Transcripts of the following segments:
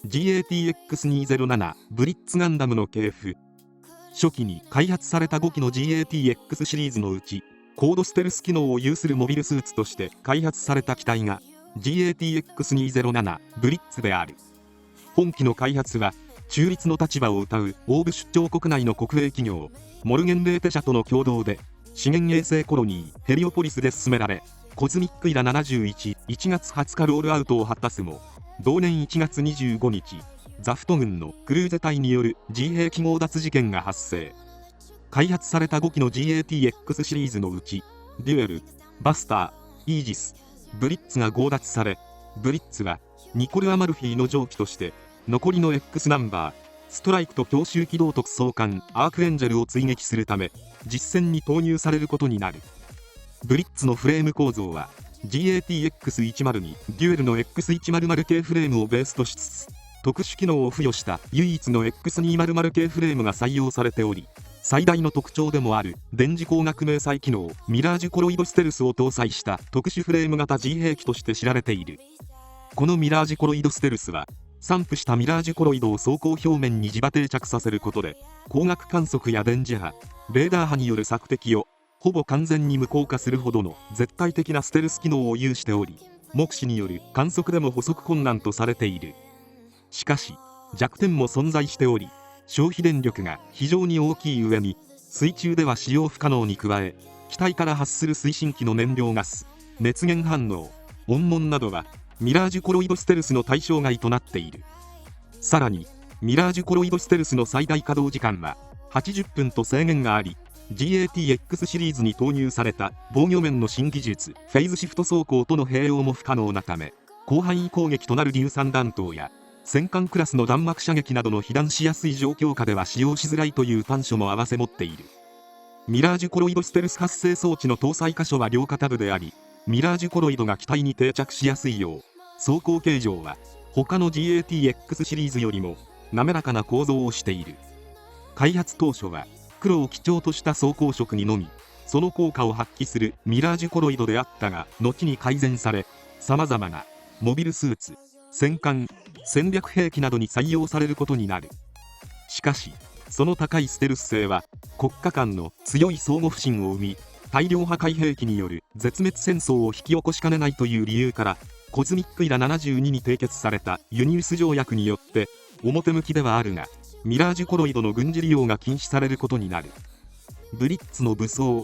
GATX-207 ブリッツガンダムの系譜。初期に開発された5機の GATX シリーズのうち、高度ステルス機能を有するモビルスーツとして開発された機体が GATX-207 ブリッツである。本機の開発は中立の立場を謳う欧部出張国内の国営企業モルゲンレーテ社との共同で資源衛星コロニーヘリオポリスで進められ、コズミックイラ71、1月20日ロールアウトを果たすも、同年1月25日、ザフト軍のクルーゼ隊による自衛機強奪事件が発生。開発された5機の GATX シリーズのうち、デュエル、バスター、イージス、ブリッツが強奪され、ブリッツはニコル・アマルフィの上記として残りの X ナンバー、ストライクと強襲機動特装艦アークエンジェルを追撃するため実戦に投入されることになる。ブリッツのフレーム構造は GATX-10 にデュエルの X100 系フレームをベースとしつつ、特殊機能を付与した唯一の X200 系フレームが採用されており、最大の特徴でもある電磁光学迷彩機能ミラージュコロイドステルスを搭載した特殊フレーム型 G 兵器として知られている。このミラージュコロイドステルスは散布したミラージュコロイドを装甲表面に磁場定着させることで、光学観測や電磁波、レーダー波による索敵をほぼ完全に無効化するほどの絶対的なステルス機能を有しており、目視による観測でも捕捉困難とされている。しかし弱点も存在しており、消費電力が非常に大きい上に水中では使用不可能に加え、機体から発する推進機の燃料ガス、熱源反応、温紋などはミラージュコロイドステルスの対象外となっている。さらにミラージュコロイドステルスの最大稼働時間は80分と制限があり、 GATX シリーズに投入された防御面の新技術フェイズシフト走行との併用も不可能なため、広範囲攻撃となる硫酸弾頭や戦艦クラスの弾幕射撃などの被弾しやすい状況下では使用しづらいという短所も併せ持っている。ミラージュコロイドステルス発生装置の搭載箇所は両肩部であり、ミラージュコロイドが機体に定着しやすいよう、走行形状は他の GATX シリーズよりも滑らかな構造をしている。開発当初は黒を基調とした装甲色にのみその効果を発揮するミラージュコロイドであったが、後に改善され、さまざまなモビルスーツ、戦艦、戦略兵器などに採用されることになる。しかしその高いステルス性は国家間の強い相互不信を生み、大量破壊兵器による絶滅戦争を引き起こしかねないという理由から、コズミックイラ72に締結されたユニウス条約によって表向きではあるがミラージュコロイドの軍事利用が禁止されることになる。ブリッツの武装。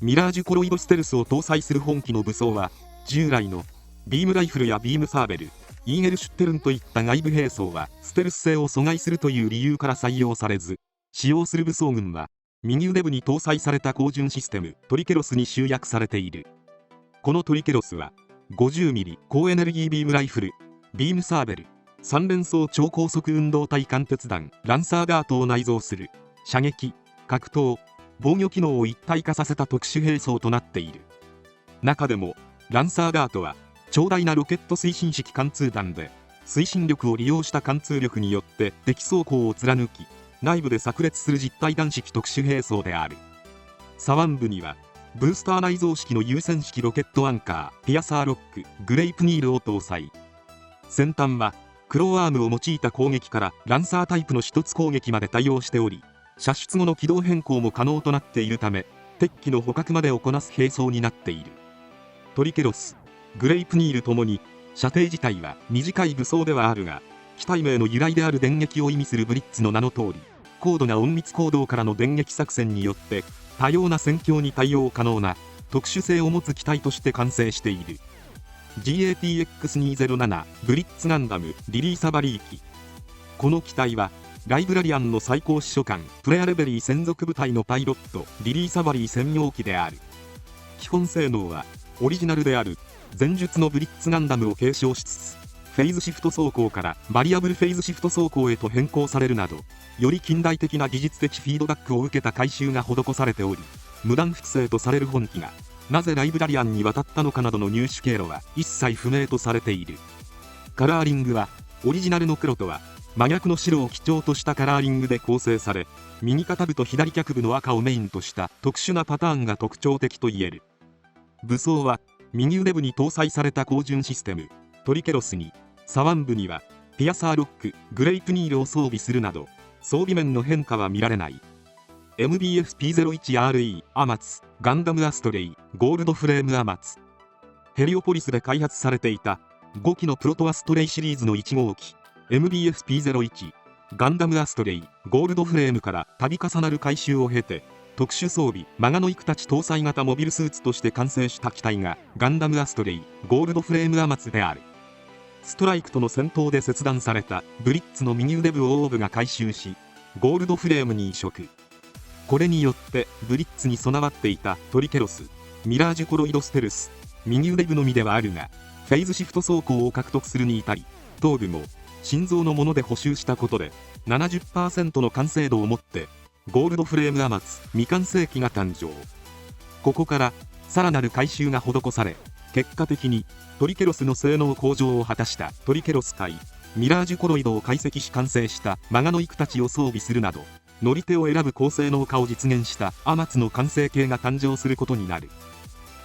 ミラージュコロイドステルスを搭載する本機の武装は、従来のビームライフルやビームサーベル、イーゲルシュッテルンといった外部兵装はステルス性を阻害するという理由から採用されず、使用する武装群は右腕部に搭載された高準システムトリケロスに集約されている。このトリケロスは 50mm 高エネルギービームライフル、ビームサーベル、3連装超高速運動体貫徹弾ランサーガートを内蔵する射撃、格闘、防御機能を一体化させた特殊兵装となっている。中でもランサーガートは長大なロケット推進式貫通弾で、推進力を利用した貫通力によって敵装甲を貫き内部で炸裂する実体弾式特殊兵装である。左腕部にはブースター内蔵式の優先式ロケットアンカーピアサーロックグレイプニールを搭載。先端はクローアームを用いた攻撃からランサータイプの一つ攻撃まで対応しており、射出後の軌道変更も可能となっているため、敵機の捕獲までをこなす兵装になっている。トリケロス、グレイプニールともに射程自体は短い武装ではあるが、機体名の由来である電撃を意味するブリッツの名の通り、高度な隠密行動からの電撃作戦によって多様な戦況に対応可能な特殊性を持つ機体として完成している。 GATX-207 ブリッツガンダムリリーサバリー機。この機体はライブラリアンの最高司書官プレアレベリー専属部隊のパイロットリリーサバリー専用機である。基本性能はオリジナルである前述のブリッツガンダムを継承しつつ、フェイズシフト走行からバリアブルフェイズシフト走行へと変更されるなど、より近代的な技術的フィードバックを受けた改修が施されており、無断複製とされる本機がなぜライブラリアンに渡ったのかなどの入手経路は一切不明とされている。カラーリングはオリジナルの黒とは真逆の白を基調としたカラーリングで構成され、右肩部と左脚部の赤をメインとした特殊なパターンが特徴的といえる。武装は右腕部に搭載された高準システムトリケロスに、左腕部にはピアサーロック、グレイプニールを装備するなど装備面の変化は見られない。 MBF-P01RE アマツ、ガンダムアストレイ、ゴールドフレームアマツ。ヘリオポリスで開発されていた5機のプロトアストレイシリーズの1号機 MBF-P01 ガンダムアストレイゴールドフレームから度重なる改修を経て、特殊装備マガノイクたち搭載型モビルスーツとして完成した機体がガンダムアストレイゴールドフレームアマツである。ストライクとの戦闘で切断されたブリッツの右腕部をオーブが回収し、ゴールドフレームに移植。これによってブリッツに備わっていたトリケロス、ミラージュコロイドステルス、右腕部のみではあるがフェイズシフト装甲を獲得するに至り、頭部も心臓のもので補修したことで 70% の完成度を持ってゴールドフレームアマツ未完成機が誕生。ここからさらなる改修が施され、結果的にトリケロスの性能向上を果たしたトリケロス対ミラージュコロイドを解析し完成したマガノイクたちを装備するなど、乗り手を選ぶ高性能化を実現したアマツの完成形が誕生することになる。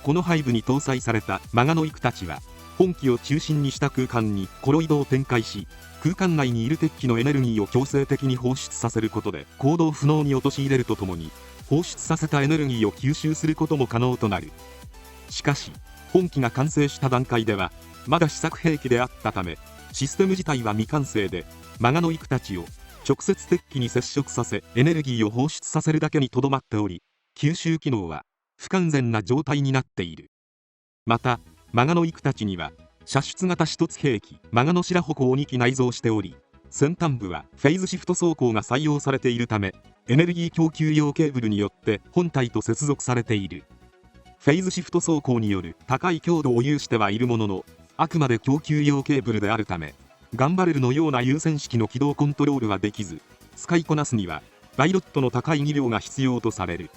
この背部に搭載されたマガノイクたちは本機を中心にした空間にコロイドを展開し、空間内にいる敵機のエネルギーを強制的に放出させることで行動不能に陥れるとともに、放出させたエネルギーを吸収することも可能となる。しかし本機が完成した段階ではまだ試作兵器であったため、システム自体は未完成で、マガノイクたちを直接敵機に接触させエネルギーを放出させるだけにとどまっており、吸収機能は不完全な状態になっている。またマガノイクたちには射出型一つ兵器マガノシラ矛を2機内蔵しており、先端部はフェイズシフト装甲が採用されているため、エネルギー供給用ケーブルによって本体と接続されている。フェイズシフト装甲による高い強度を有してはいるものの、あくまで供給用ケーブルであるため、ガンバレルのような優先式の起動コントロールはできず、使いこなすにはパイロットの高い技量が必要とされる。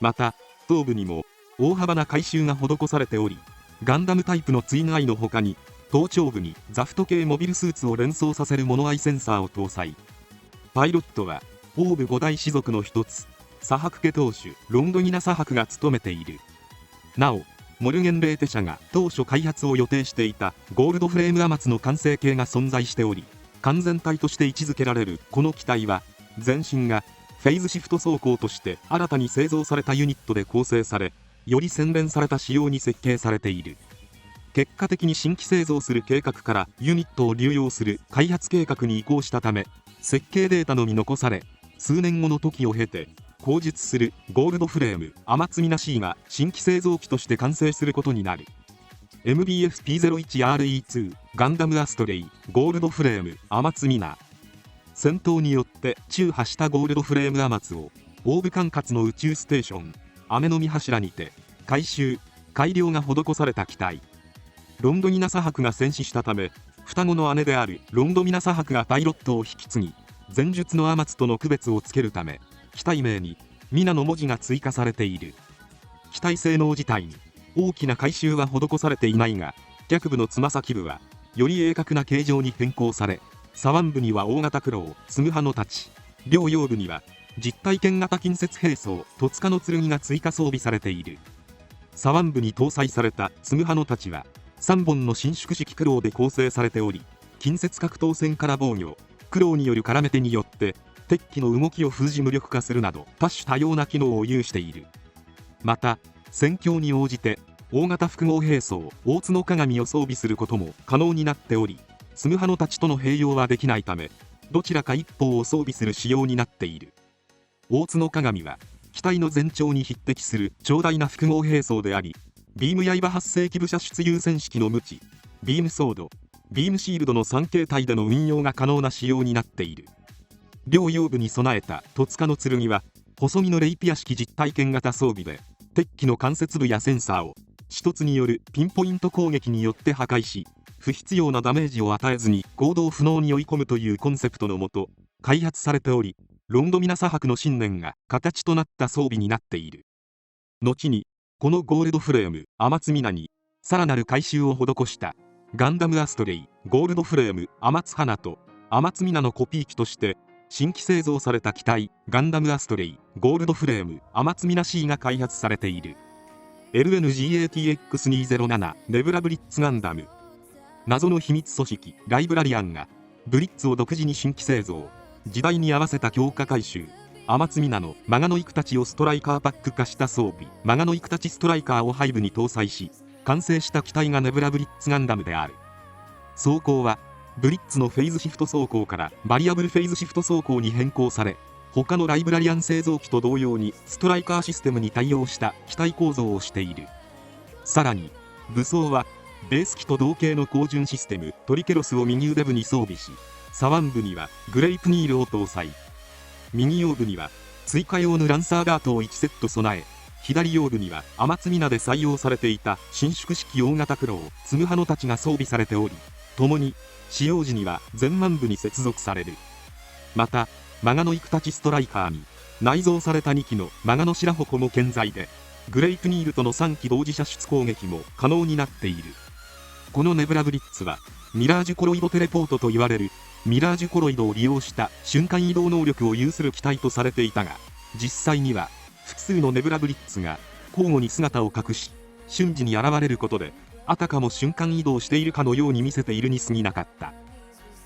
また頭部にも大幅な改修が施されており、ガンダムタイプのツインアイの他に頭頂部にザフト系モビルスーツを連想させるモノアイセンサーを搭載。パイロットはオーブ5大氏族の一つサハク家当主ロンドニナ・サハクが務めている。なおモルゲン・レーテ社が当初開発を予定していたゴールドフレームアマツの完成形が存在しており、完全体として位置づけられるこの機体は全身がフェイズシフト装甲として新たに製造されたユニットで構成され、より洗練された仕様に設計されている。結果的に新規製造する計画からユニットを流用する開発計画に移行したため、設計データのみ残され、数年後の時を経て後述するゴールドフレームアマツミナ C が新規製造機として完成することになる。 MBF-P01RE2 ガンダムアストレイゴールドフレームアマツミナ。戦闘によって中破したゴールドフレームアマツをオーブ管轄の宇宙ステーション雨の御柱にて改修改良が施された機体。ロンドニナ・サハクが戦死したため、双子の姉であるロンドミナ・サハクがパイロットを引き継ぎ、前述のアマツとの区別をつけるため機体名にミナの文字が追加されている。機体性能自体に大きな改修は施されていないが、脚部のつま先部はより鋭角な形状に変更され、左腕部には大型クロウツムハの太刀、両腰部には実体剣型近接兵装戸塚の剣が追加装備されている。左腕部に搭載されたツムハの太刀は3本の伸縮式クロウで構成されており、近接格闘戦から防御、クロウによる絡め手によって敵機の動きを封じ無力化するなど多種多様な機能を有している。また戦況に応じて大型複合兵装大角鏡を装備することも可能になっており、ツムハの太刀との併用はできないため、どちらか一方を装備する仕様になっている。大角鏡は機体の全長に匹敵する長大な複合兵装であり、ビーム刃8世紀武者出優先式の無知、ビームソード、ビームシールドの3形態での運用が可能な仕様になっている。両腰部に備えた戸塚の剣は細身のレイピア式実体剣型装備で、敵機の関節部やセンサーを一つによるピンポイント攻撃によって破壊し、不必要なダメージを与えずに行動不能に追い込むというコンセプトのもと開発されており、ロンドミナ・サハクの信念が形となった装備になっている。後にこのゴールドフレームアマツミナにさらなる改修を施したガンダムアストレイゴールドフレームアマツハナとアマツミナのコピー機として新規製造された機体ガンダムアストレイゴールドフレームアマツミナ C が開発されている。 LNGATX207 ネブラブリッツガンダム。謎の秘密組織ライブラリアンがブリッツを独自に新規製造、時代に合わせた強化改修、天津皆のマガノイクたちをストライカーパック化した装備、マガノイクたちストライカーを背部に搭載し、完成した機体がネブラブリッツガンダムである。装甲はブリッツのフェイズシフト装甲からバリアブルフェイズシフト装甲に変更され、他のライブラリアン製造機と同様にストライカーシステムに対応した機体構造をしている。さらに武装はベース機と同型の高順システムトリケロスを右腕部に装備し、左腕部にはグレイプニールを搭載。右腰部には追加用のランサーガートを1セット備え、左腰部には天津皆で採用されていた伸縮式大型クローツムハノたちが装備されており、共に使用時には前腕部に接続される。またマガノイクたちストライカーに内蔵された2機のマガノ白矛も健在で、グレイプニールとの3機同時射出攻撃も可能になっている。このネブラブリッツはミラージュコロイドテレポートと言われるミラージュコロイドを利用した瞬間移動能力を有する機体とされていたが、実際には複数のネブラブリッツが交互に姿を隠し、瞬時に現れることであたかも瞬間移動しているかのように見せているに過ぎなかった。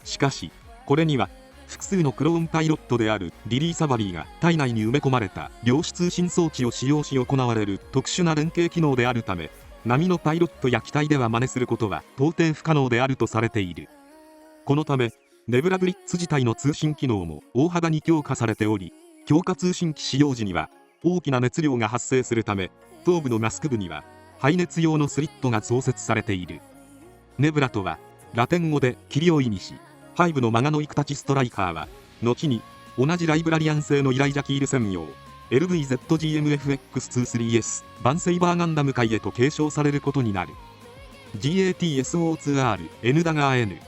しかしこれには複数のクローンパイロットであるリリー・サバリーが体内に埋め込まれた量子通信装置を使用し行われる特殊な連携機能であるため、並のパイロットや機体では真似することは到底不可能であるとされている。このためネブラブリッツ自体の通信機能も大幅に強化されており、強化通信機使用時には大きな熱量が発生するため、頭部のマスク部には排熱用のスリットが増設されている。ネブラとはラテン語で霧を意味し、背部のマガノイクたちストライカーは後に同じライブラリアン製のイライジャキール専用 LVZGMFX23S バンセイバーガンダム界へと継承されることになる。 GATSO2R N ダガー N、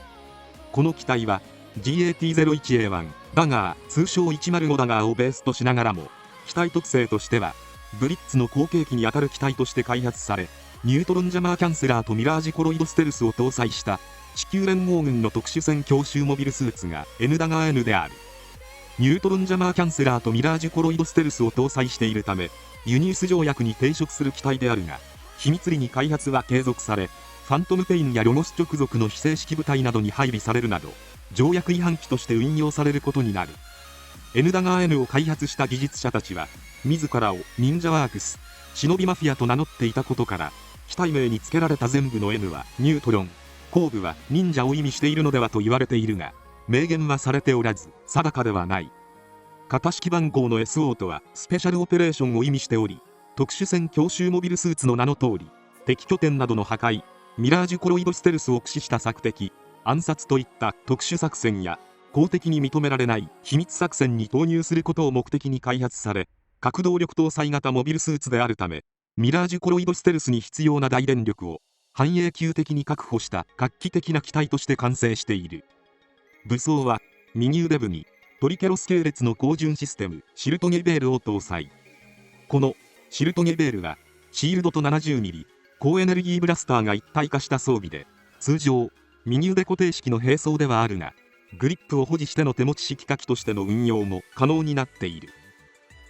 この機体は GAT01A1 ダガー通称105ダガーをベースとしながらも、機体特性としてはブリッツの後継機にあたる機体として開発され、ニュートロンジャマーキャンセラーとミラージコロイドステルスを搭載した地球連合軍の特殊戦強襲モビルスーツが N ダガー N である。ニュートロンジャマーキャンセラーとミラージュコロイドステルスを搭載しているため、ユニウス条約に抵触する機体であるが、秘密裏に開発は継続され、ファントムペインやロゴス直属の非正式部隊などに配備されるなど、条約違反機として運用されることになる。N ダガー N を開発した技術者たちは、自らを忍者ワークス、忍びマフィアと名乗っていたことから、機体名に付けられた前部の N はニュートロン、後部は忍者を意味しているのではと言われているが、明言はされておらず定かではない。型式番号の SO とはスペシャルオペレーションを意味しており、特殊戦強襲モビルスーツの名の通り、敵拠点などの破壊、ミラージュコロイドステルスを駆使した索敵、暗殺といった特殊作戦や公的に認められない秘密作戦に投入することを目的に開発され、核動力搭載型モビルスーツであるため、ミラージュコロイドステルスに必要な大電力を半永久的に確保した画期的な機体として完成している。武装は右腕部にトリケロス系列の高順システムシルトゲベールを搭載。このシルトゲベールはシールドと 70mm 高エネルギーブラスターが一体化した装備で、通常右腕固定式の並走ではあるが、グリップを保持しての手持ち式火器としての運用も可能になっている。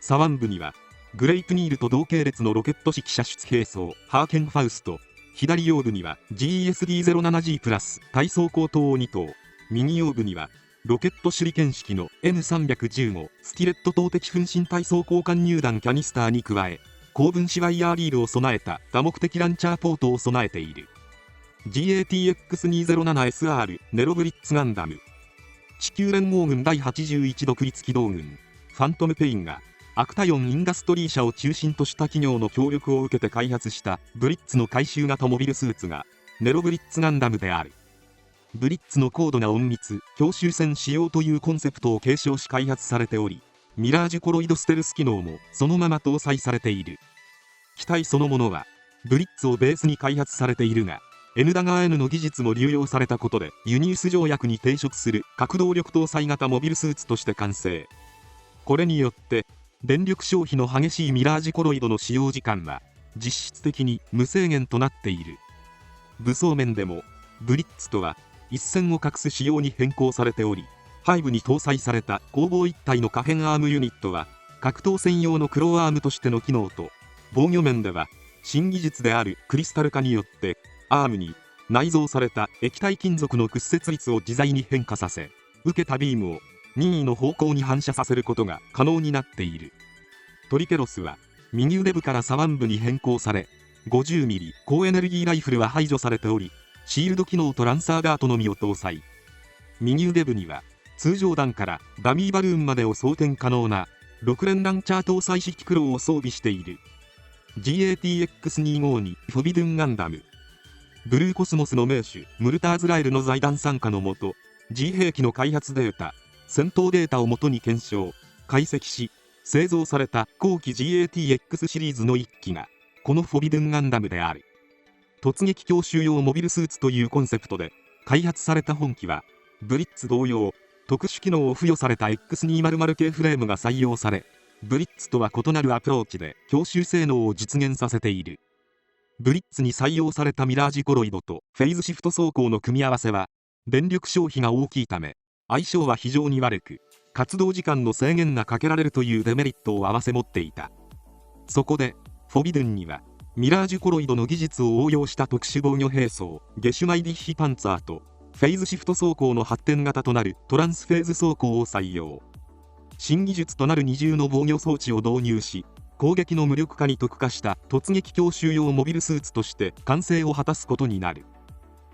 左腕部にはグレイプニールと同系列のロケット式射出兵装ハーケンファウスと、左腰部には GESD07G プラス対装甲灯を2頭、右腰部にはロケット手裏剣式の N315 スティレット投擲分身対装交換入弾キャニスターに加え、高分子ワイヤーリールを備えた多目的ランチャーポートを備えている。 GATX207SR ネロブリッツガンダム、地球連合軍第81独立機動軍ファントムペインがアクタヨンインダストリー社を中心とした企業の協力を受けて開発したブリッツの回収型モビルスーツがネロブリッツガンダムである。ブリッツの高度な隠密強襲戦使用というコンセプトを継承し開発されており、ミラージュコロイドステルス機能もそのまま搭載されている。機体そのものはブリッツをベースに開発されているが、N ダガー N の技術も流用されたことでユニウス条約に抵触する核動力搭載型モビルスーツとして完成。これによって電力消費の激しいミラージコロイドの使用時間は実質的に無制限となっている。武装面でもブリッツとは一線を画す仕様に変更されており、背部に搭載された攻防一体の可変アームユニットは格闘専用のクローアームとしての機能と、防御面では新技術であるクリスタル化によってアームに内蔵された液体金属の屈折率を自在に変化させ、受けたビームを任意の方向に反射させることが可能になっている。トリケロスは右腕部から左腕部に変更され、50mm 高エネルギーライフルは排除されており、シールド機能とランサーガートのみを搭載。右腕部には通常弾からダミーバルーンまでを装填可能な6連ランチャー搭載式クローを装備している。 GATX252 フォビドゥンガンダム。ブルーコスモスの名手ムルターズラエルの財団参加のもと、 G 兵器の開発データ、戦闘データをもとに検証解析し製造された後期 GATX シリーズの1機がこのフォビドゥンガンダムである。突撃強襲用モビルスーツというコンセプトで開発された本機は、ブリッツ同様特殊機能を付与された X200 系フレームが採用され、ブリッツとは異なるアプローチで強襲性能を実現させている。ブリッツに採用されたミラージコロイドとフェイズシフト走行の組み合わせは電力消費が大きいため相性は非常に悪く、活動時間の制限がかけられるというデメリットを併せ持っていた。そこでフォビドゥンにはミラージュコロイドの技術を応用した特殊防御兵装ゲシュマイディッヒパンツァーとフェイズシフト走行の発展型となるトランスフェーズ走行を採用。新技術となる二重の防御装置を導入し、攻撃の無力化に特化した突撃強襲用モビルスーツとして完成を果たすことになる。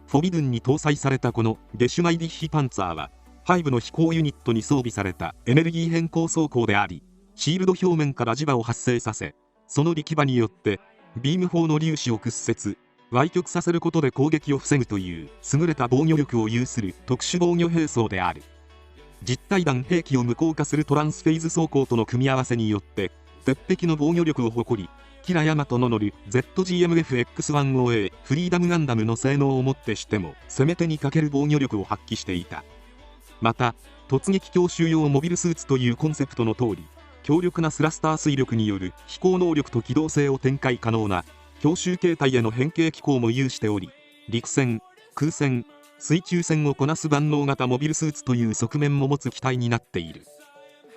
フォビドゥンに搭載されたこのゲシュマイディッヒパンツァーは5の飛行ユニットに装備されたエネルギー変更装甲であり、シールド表面から磁場を発生させ、その力場によってビーム砲の粒子を屈折歪曲させることで攻撃を防ぐという優れた防御力を有する特殊防御兵装である。実体弾兵器を無効化するトランスフェイズ装甲との組み合わせによって鉄壁の防御力を誇り、キラヤマトの乗る ZGMF-X15A フリーダムガンダムの性能をもってしても攻め手に欠ける防御力を発揮していた。また突撃強襲用モビルスーツというコンセプトの通り、強力なスラスター推力による飛行能力と機動性を展開可能な強襲形態への変形機構も有しており、陸戦、空戦、水中戦をこなす万能型モビルスーツという側面も持つ機体になっている。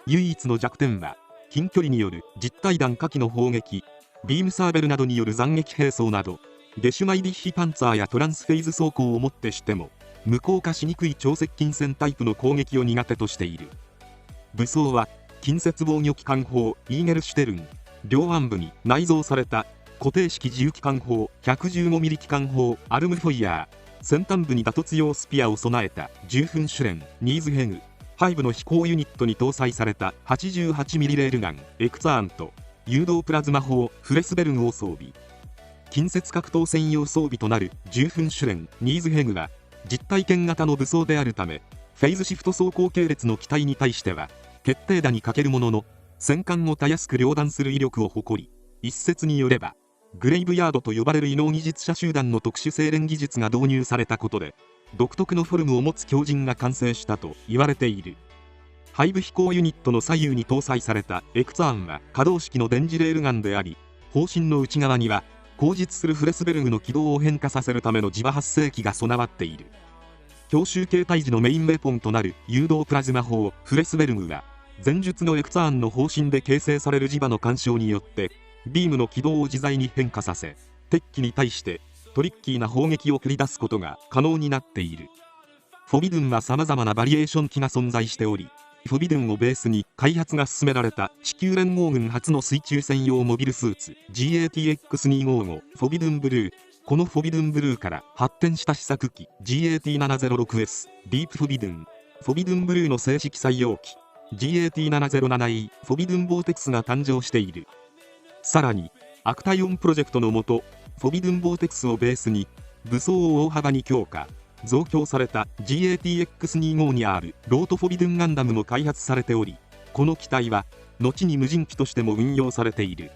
唯一の弱点は近距離による実体弾火器の砲撃、ビームサーベルなどによる斬撃兵装など、ゲシュマイディッヒパンツァーやトランスフェイズ装甲をもってしても無効化しにくい超接近戦タイプの攻撃を苦手としている。武装は近接防御機関砲イーゲルシュテルン、両腕部に内蔵された固定式自由機関砲 115mm 機関砲アルムフォイヤー、先端部に打突用スピアを備えた10分シュレンニーズヘグ、5の飛行ユニットに搭載された 88mm レールガンエクツァーンと誘導プラズマ砲フレスベルグを装備。近接格闘専用装備となる10分シュレンニーズヘグは実体験型の武装であるため、フェイズシフト走行系列の機体に対しては決定打に欠けるものの戦艦をたやすく両断する威力を誇り、一説によればグレイブヤードと呼ばれる異能技術者集団の特殊精錬技術が導入されたことで独特のフォルムを持つ強靭が完成したと言われている。背部飛行ユニットの左右に搭載されたエクツァーンは可動式の電磁レールガンであり、砲身の内側には後述するフレスベルグの軌道を変化させるための磁場発生器が備わっている。強襲形態時のメインウェポンとなる誘導プラズマ砲フレスベルグは前述のエクツァーンの砲身で形成される磁場の干渉によってビームの軌道を自在に変化させ、敵機に対してトリッキーな砲撃を繰り出すことが可能になっている。フォビドゥンは様々なバリエーション機が存在しており、フォビドゥンをベースに開発が進められた地球連合軍初の水中専用モビルスーツ GATX255 フォビドゥンブルー、このフォビドゥンブルーから発展した試作機 GAT706S ディープフォビドゥン、フォビドゥンブルーの正式採用機 GAT707E フォビドゥンボーテクスが誕生している。さらにアクタイオンプロジェクトのもと、フォビドゥンボーテクスをベースに武装を大幅に強化増強された GATX25 にあるロートフォビドゥンガンダムも開発されており、この機体は後に無人機としても運用されている。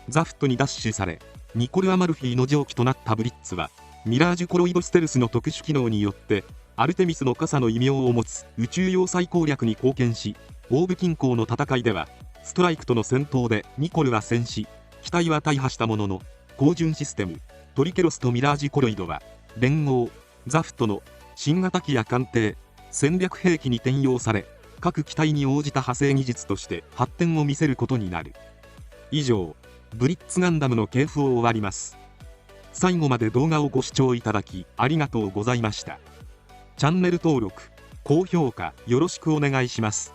ザフトにダッシュされニコル・アマルフィの上記となったブリッツはミラージュコロイドステルスの特殊機能によってアルテミスの傘の異名を持つ宇宙要塞攻略に貢献し、オーブ近郊の戦いではストライクとの戦闘でニコルは戦死、機体は大破したものの高順システムトリケロスとミラージュコロイドは連合ザフトの新型機や艦艇戦略兵器に転用され、各機体に応じた派生技術として発展を見せることになる。以上、ブリッツガンダムの系譜を終わります。最後まで動画をご視聴いただきありがとうございました。チャンネル登録、高評価よろしくお願いします。